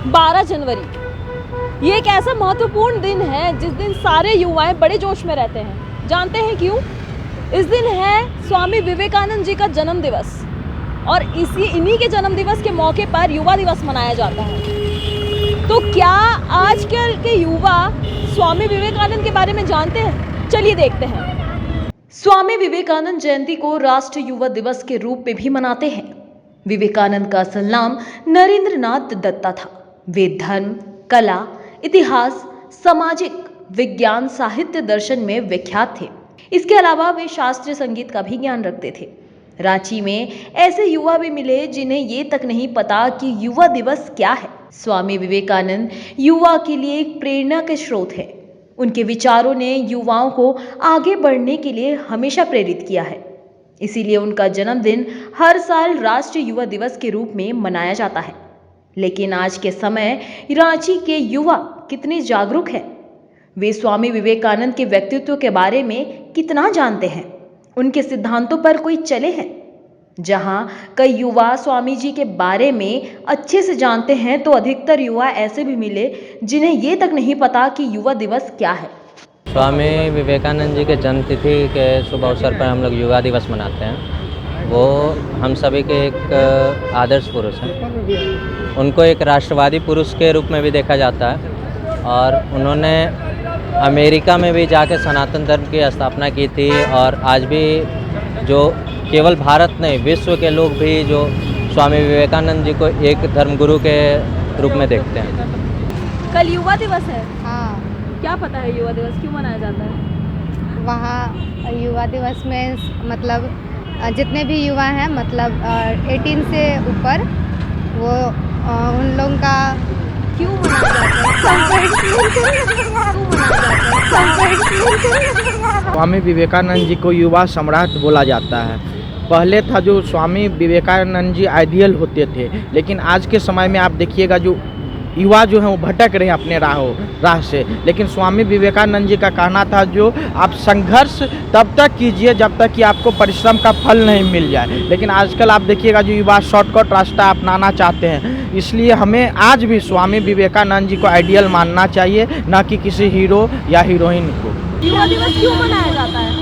12 जनवरी ये एक ऐसा महत्वपूर्ण दिन है जिस दिन सारे युवाएं बड़े जोश में रहते हैं। जानते हैं क्यों? इस दिन है स्वामी विवेकानंद जी का जन्म दिवस और इन्हीं के जन्म दिवस के मौके पर युवा दिवस मनाया जाता है। तो क्या आजकल के युवा स्वामी विवेकानंद के बारे में जानते हैं? चलिए देखते हैं। स्वामी विवेकानंद जयंती को राष्ट्रीय युवा दिवस के रूप में भी मनाते हैं। विवेकानंद का असल नाम नरेंद्रनाथ दत्ता था। वे धर्म, कला, इतिहास, सामाजिक विज्ञान, साहित्य, दर्शन में विख्यात थे। इसके अलावा वे शास्त्रीय संगीत का भी ज्ञान रखते थे। रांची में ऐसे युवा भी मिले जिन्हें ये तक नहीं पता कि युवा दिवस क्या है। स्वामी विवेकानंद युवा के लिए एक प्रेरणा के स्रोत है। उनके विचारों ने युवाओं को आगे बढ़ने के लिए हमेशा प्रेरित किया है। इसीलिए उनका जन्मदिन हर साल राष्ट्रीय युवा दिवस के रूप में मनाया जाता है। लेकिन आज के समय रांची के युवा कितने जागरूक हैं? वे स्वामी विवेकानंद के व्यक्तित्व के बारे में कितना जानते हैं? उनके सिद्धांतों पर कोई चले हैं? जहां कई युवा स्वामी जी के बारे में अच्छे से जानते हैं, तो अधिकतर युवा ऐसे भी मिले जिन्हें ये तक नहीं पता कि युवा दिवस क्या है। स्वामी विवेकानंद जी के जन्मतिथि के शुभ अवसर पर हम लोग युवा दिवस मनाते हैं। वो हम सभी के एक आदर्श पुरुष हैं। उनको एक राष्ट्रवादी पुरुष के रूप में भी देखा जाता है और उन्होंने अमेरिका में भी जाके सनातन धर्म की स्थापना की थी और आज भी जो केवल भारत नहीं, विश्व के लोग भी जो स्वामी विवेकानंद जी को एक धर्मगुरु के रूप में देखते हैं। कल युवा दिवस है। हाँ, क्या पता है युवा दिवस क्यों मनाया जाता है? वहाँ युवा दिवस में मतलब जितने भी युवा हैं, मतलब 18 से ऊपर, वो उन लोगों का क्यों मनाया जाता है? स्वामी विवेकानंद जी को युवा सम्राट बोला जाता है। पहले था जो स्वामी विवेकानंद जी आइडियल होते थे, लेकिन आज के समय में आप देखिएगा जो युवा जो हैं वो भटक रहे हैं अपने राह से। लेकिन स्वामी विवेकानंद जी का कहना था जो आप संघर्ष तब तक कीजिए जब तक कि आपको परिश्रम का फल नहीं मिल जाए। लेकिन आजकल आप देखिएगा जो युवा शॉर्टकट रास्ता अपनाना चाहते हैं। इसलिए हमें आज भी स्वामी विवेकानंद जी को आइडियल मानना चाहिए, न कि किसी हीरो या हीरोइन को। युवा दिवस क्यों मनाया जाता है?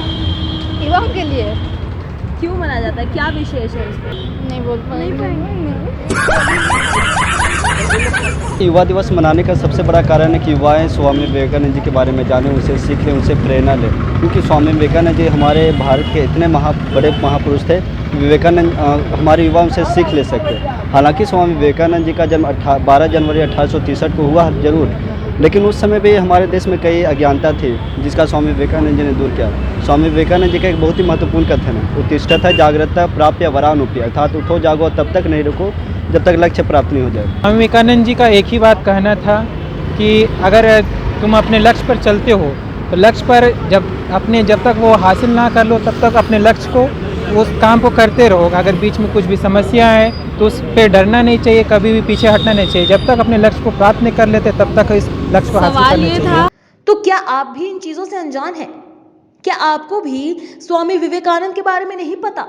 युवाओं के लिए क्यों मनाया जाता है? क्या विशेष है उसमें? नहीं बोल पाएंगे। युवा दिवस मनाने का सबसे बड़ा कारण है कि युवाएं स्वामी विवेकानंद जी के बारे में जानें, उनसे सीख लें, उनसे प्रेरणा लें। क्योंकि स्वामी विवेकानंद जी हमारे भारत के इतने बड़े महापुरुष थे कि विवेकानंद हमारे युवा उनसे सीख ले सकते। हालांकि स्वामी विवेकानंद जी का जन्म 12 जनवरी 1863 को हुआ जरूर, लेकिन उस समय भी हमारे देश में कई अज्ञानता थी जिसका स्वामी विवेकानंद जी ने दूर किया। स्वामी विवेकानंद जी का एक बहुत ही महत्वपूर्ण कथन है, उत्तिष्ठत जागृता प्राप्य वरानुपि, अर्थात उठो जागो तब तक नहीं रुको जब तक लक्ष्य प्राप्त नहीं हो जाए। स्वामी विवेकानंद जी का एक ही बात कहना था कि अगर तुम अपने लक्ष्य पर चलते हो तो लक्ष्य पर जब तक वो हासिल ना कर लो तब तक अपने लक्ष्य को, उस काम को करते रहो। अगर बीच में कुछ भी समस्या है तो उस पर डरना नहीं चाहिए, कभी भी पीछे हटना नहीं चाहिए। जब तक अपने लक्ष्य को प्राप्त नहीं कर लेते तब तक इस लक्ष्य को हासिल करना चाहिए। तो क्या आप भी इन चीजों से अनजान हैं? क्या आपको भी स्वामी विवेकानंद के बारे में नहीं पता?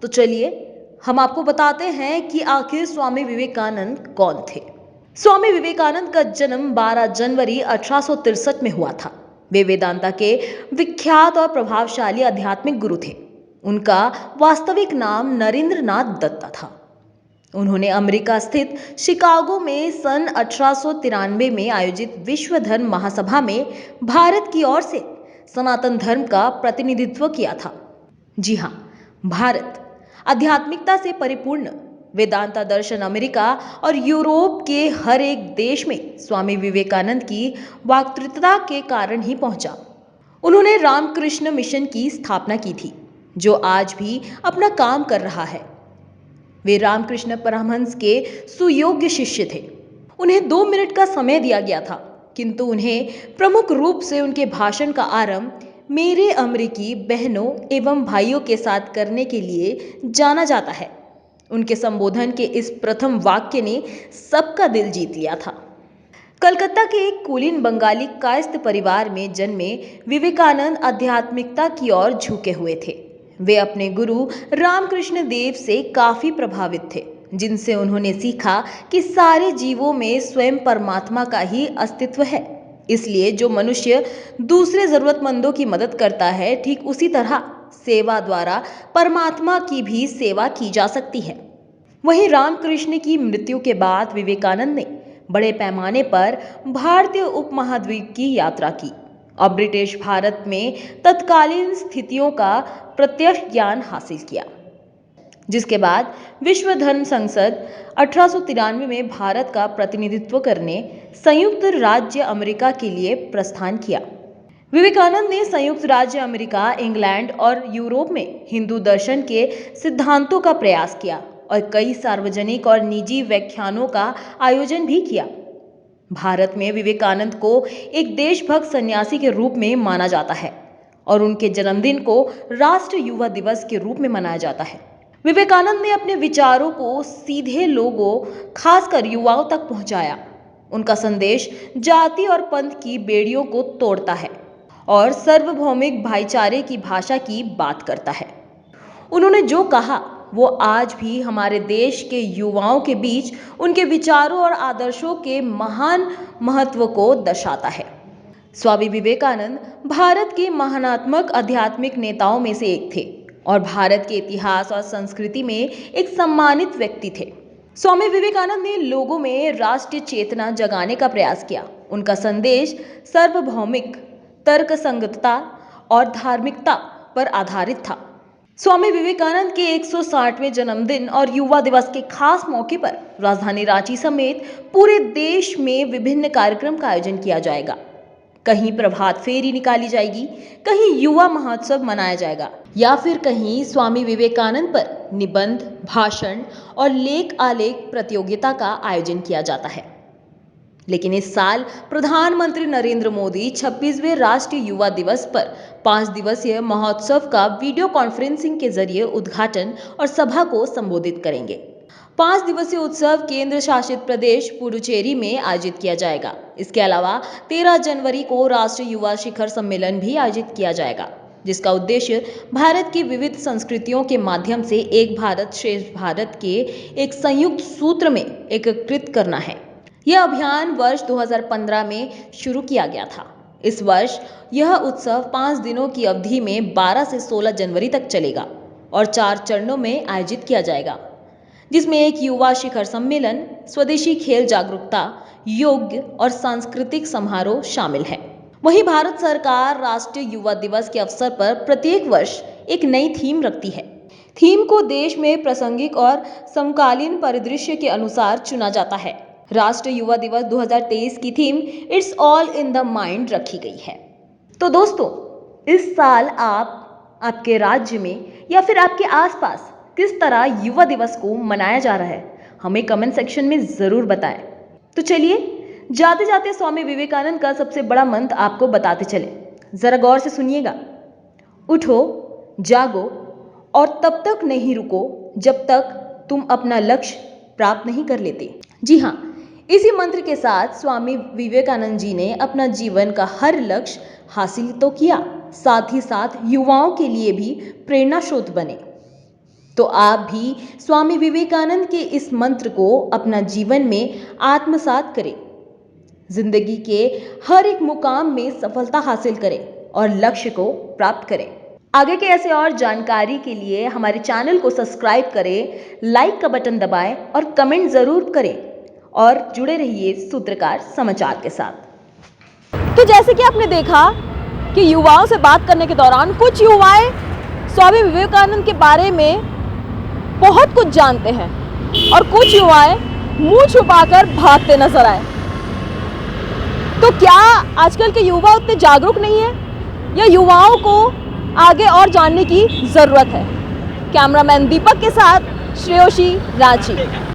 तो चलिए हम आपको बताते हैं कि आखिर स्वामी विवेकानंद कौन थे। स्वामी विवेकानंद का जन्म 12 जनवरी 1863 में हुआ था। वे वेदांता के विख्यात और प्रभावशाली आध्यात्मिक गुरु थे। उनका वास्तविक नाम नरेंद्रनाथ दत्ता था। उन्होंने अमेरिका स्थित शिकागो में सन 1893 में आयोजित विश्व धर्म महासभा में भारत की ओर से सनातन धर्म का प्रतिनिधित्व किया था। जी हाँ, भारत आध्यात्मिकता से परिपूर्ण वेदांता दर्शन अमेरिका और यूरोप के हर एक देश में स्वामी विवेकानंद की वक्तृता के कारण ही पहुंचा। उन्होंने रामकृष्ण मिशन की स्थापना की थी, जो आज भी अपना काम कर रहा है। वे रामकृष्ण परमहंस के सुयोग्य शिष्य थे। उन्हें 2 मिनट का समय दिया गया था, किंतु उन्हें प्रमुख रूप से उनके भाषण का आरंभ मेरे अमेरिकी बहनों एवं भाइयों के साथ करने के लिए जाना जाता है। उनके संबोधन के इस प्रथम वाक्य ने सबका दिल जीत लिया था। कलकत्ता के एक कुलीन बंगाली कायस्थ परिवार में जन्मे विवेकानंद आध्यात्मिकता की ओर झुके हुए थे। वे अपने गुरु रामकृष्ण देव से काफी प्रभावित थे, जिनसे उन्होंने सीखा कि सारे जीवों में स्वयं परमात्मा का ही अस्तित्व है। इसलिए जो मनुष्य दूसरे जरूरतमंदों की मदद करता है, ठीक उसी तरह सेवा द्वारा परमात्मा की भी सेवा की जा सकती है। वहीं रामकृष्ण की मृत्यु के बाद विवेकानंद ने बड़े पैमाने पर भारतीय उपमहाद्वीप की यात्रा की और ब्रिटिश भारत में तत्कालीन स्थितियों का प्रत्यक्ष ज्ञान हासिल किया, जिसके बाद विश्व धर्म संसद 1893 में भारत का प्रतिनिधित्व करने संयुक्त राज्य अमेरिका के लिए प्रस्थान किया। विवेकानंद ने संयुक्त राज्य अमेरिका, इंग्लैंड और यूरोप में हिंदू दर्शन के सिद्धांतों का प्रयास किया और कई सार्वजनिक और निजी व्याख्यानों का आयोजन भी किया। भारत में विवेकानंद को एक देशभक्त सन्यासी के रूप में माना जाता है और उनके जन्मदिन को राष्ट्रीय युवा दिवस के रूप में मनाया जाता है। विवेकानंद ने अपने विचारों को सीधे लोगों, खासकर युवाओं तक पहुंचाया। उनका संदेश जाति और पंथ की बेड़ियों को तोड़ता है और सार्वभौमिक भाईचारे की भाषा की बात करता है। उन्होंने जो कहा वो आज भी हमारे देश के युवाओं के बीच उनके विचारों और आदर्शों के महान महत्व को दर्शाता है। स्वामी विवेकानंद भारत के महानात्मक आध्यात्मिक नेताओं में से एक थे और भारत के इतिहास और संस्कृति में एक सम्मानित व्यक्ति थे। स्वामी विवेकानंद ने लोगों में राष्ट्रीय चेतना जगाने का प्रयास किया। उनका संदेश सार्वभौमिक, तर्कसंगतता और धार्मिकता पर आधारित था। स्वामी विवेकानंद के 160वें जन्मदिन और युवा दिवस के खास मौके पर राजधानी रांची समेत पूरे देश में विभिन्न कार्यक्रम का आयोजन किया जाएगा। कहीं प्रभात फेरी निकाली जाएगी, कहीं युवा महोत्सव मनाया जाएगा या फिर कहीं स्वामी विवेकानंद पर निबंध, भाषण और लेख आलेख प्रतियोगिता का आयोजन किया जाता है। लेकिन इस साल प्रधानमंत्री नरेंद्र मोदी 26वें राष्ट्रीय युवा दिवस पर 5 दिवसीय महोत्सव का वीडियो कॉन्फ्रेंसिंग के जरिए उद्घाटन और सभा को संबोधित करेंगे। 5 दिवसीय उत्सव केंद्र शासित प्रदेश पुडुचेरी में आयोजित किया जाएगा। इसके अलावा 13 जनवरी को राष्ट्रीय युवा शिखर सम्मेलन भी आयोजित किया जाएगा, जिसका उद्देश्य भारत की विविध संस्कृतियों के माध्यम से एक भारत श्रेष्ठ भारत के एक संयुक्त सूत्र में एकीकृत करना है। यह अभियान वर्ष 2015 में शुरू किया गया था। इस वर्ष यह उत्सव 5 दिनों की अवधि में 12 से 16 जनवरी तक चलेगा और 4 चरणों में आयोजित किया जाएगा, जिसमें एक युवा शिखर सम्मेलन, स्वदेशी खेल जागरूकता, योग और सांस्कृतिक समारोह शामिल है। वहीं भारत सरकार राष्ट्रीय युवा दिवस के अवसर पर प्रत्येक वर्ष एक नई थीम रखती है। थीम को देश में प्रासंगिक और समकालीन परिदृश्य के अनुसार चुना जाता है। राष्ट्रीय युवा दिवस 2023 की theme it's all in the mind रखी गई है। तो दोस्तों, इस साल आप आपके राज्य में या फिर आपके आसपास किस तरह युवा दिवस को मनाया जा रहा है, हमें कमेंट सेक्शन में जरूर बताएं। तो चलिए जाते जाते स्वामी विवेकानंद का सबसे बड़ा मंत्र आपको बताते चले, जरा गौर से सुनिएगा। उठो, जागो और तब तक नहीं रुको जब तक तुम अपना लक्ष्य प्राप्त नहीं कर लेते। जी हाँ, इसी मंत्र के साथ स्वामी विवेकानंद जी ने अपना जीवन का हर लक्ष्य हासिल तो किया, साथ ही साथ युवाओं के लिए भी प्रेरणा स्रोत बने। तो आप भी स्वामी विवेकानंद के इस मंत्र को अपना जीवन में आत्मसात करें, जिंदगी के हर एक मुकाम में सफलता हासिल करें और लक्ष्य को प्राप्त करें। आगे के ऐसे और जानकारी के लिए हमारे चैनल को सब्सक्राइब करें, लाइक का बटन दबाएं और कमेंट जरूर करें और जुड़े रहिए सूत्रकार समाचार के साथ। तो जैसे कि आपने देखा कि युवाओं से बात करने के दौरान कुछ युवाएं स्वामी विवेकानंद के बारे में बहुत कुछ जानते हैं और कुछ युवाएं मुंह छुपाकर भागते नजर आए। तो क्या आजकल के युवा उतने जागरूक नहीं है या युवाओं को आगे और जानने की जरूरत है? कैमरामैन दीपक के साथ श्रेयोशी, रांची।